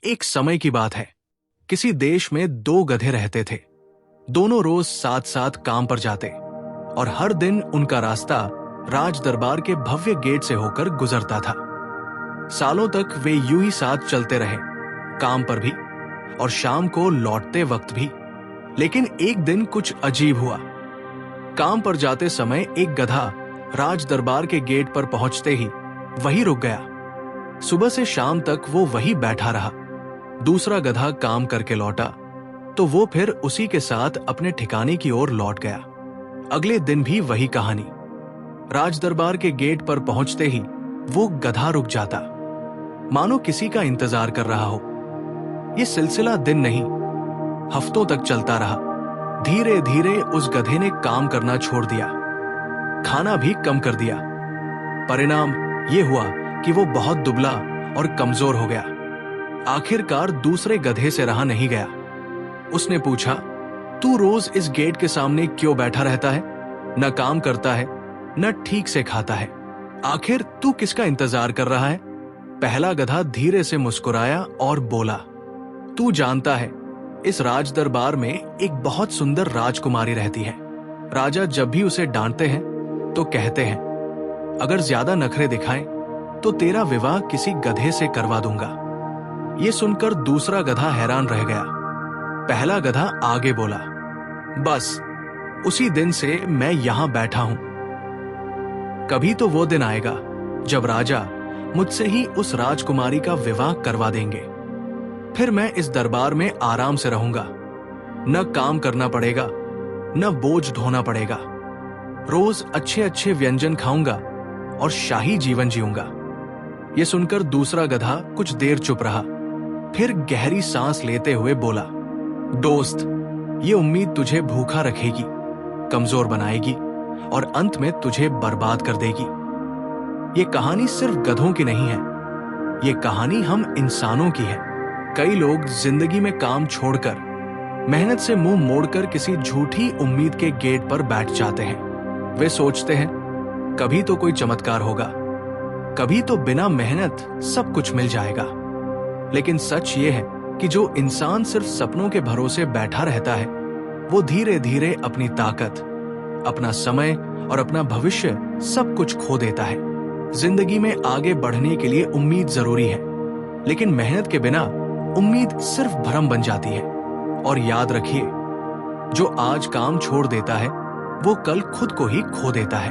एक समय की बात है। किसी देश में दो गधे रहते थे। दोनों रोज साथ साथ काम पर जाते और हर दिन उनका रास्ता राज दरबार के भव्य गेट से होकर गुजरता था। सालों तक वे यूं ही साथ चलते रहे, काम पर भी और शाम को लौटते वक्त भी। लेकिन एक दिन कुछ अजीब हुआ। काम पर जाते समय एक गधा राज दरबार के गेट पर पहुंचते ही वहीं रुक गया। सुबह से शाम तक वो वहीं बैठा रहा। दूसरा गधा काम करके लौटा तो वो फिर उसी के साथ अपने ठिकाने की ओर लौट गया। अगले दिन भी वही कहानी। राज दरबार के गेट पर पहुंचते ही वो गधा रुक जाता, मानो किसी का इंतजार कर रहा हो। ये सिलसिला दिन नहीं, हफ्तों तक चलता रहा। धीरे धीरे उस गधे ने काम करना छोड़ दिया, खाना भी कम कर दिया। परिणाम ये हुआ कि वो बहुत दुबला और कमजोर हो गया। आखिरकार दूसरे गधे से रहा नहीं गया। उसने पूछा, तू रोज इस गेट के सामने क्यों बैठा रहता है? न काम करता है, न ठीक से खाता है। आखिर तू किसका इंतजार कर रहा है? पहला गधा धीरे से मुस्कुराया और बोला, तू जानता है, इस राज दरबार में एक बहुत सुंदर राजकुमारी रहती है। राजा जब भी उसे डांटते हैं तो कहते हैं, अगर ज्यादा नखरे दिखाएं तो तेरा विवाह किसी गधे से करवा दूंगा। ये सुनकर दूसरा गधा हैरान रह गया। पहला गधा आगे बोला, बस उसी दिन से मैं यहां बैठा हूं। कभी तो वो दिन आएगा जब राजा मुझसे ही उस राजकुमारी का विवाह करवा देंगे। फिर मैं इस दरबार में आराम से रहूंगा। न काम करना पड़ेगा, न बोझ ढोना पड़ेगा। रोज अच्छे अच्छे व्यंजन खाऊंगा और शाही जीवन जीऊंगा। ये सुनकर दूसरा गधा कुछ देर चुप रहा, फिर गहरी सांस लेते हुए बोला, दोस्त, ये उम्मीद तुझे भूखा रखेगी, कमजोर बनाएगी और अंत में तुझे बर्बाद कर देगी। ये कहानी सिर्फ गधों की नहीं है, ये कहानी हम इंसानों की है। कई लोग जिंदगी में काम छोड़कर, मेहनत से मुंह मोड़कर किसी झूठी उम्मीद के गेट पर बैठ जाते हैं। वे सोचते हैं कभी तो कोई चमत्कार होगा, कभी तो बिना मेहनत सब कुछ मिल जाएगा। लेकिन सच ये है कि जो इंसान सिर्फ सपनों के भरोसे बैठा रहता है, वो धीरे धीरे अपनी ताकत, अपना समय और अपना भविष्य सब कुछ खो देता है। जिंदगी में आगे बढ़ने के लिए उम्मीद जरूरी है, लेकिन मेहनत के बिना उम्मीद सिर्फ भ्रम बन जाती है। और याद रखिए, जो आज काम छोड़ देता है वो कल खुद को ही खो देता है।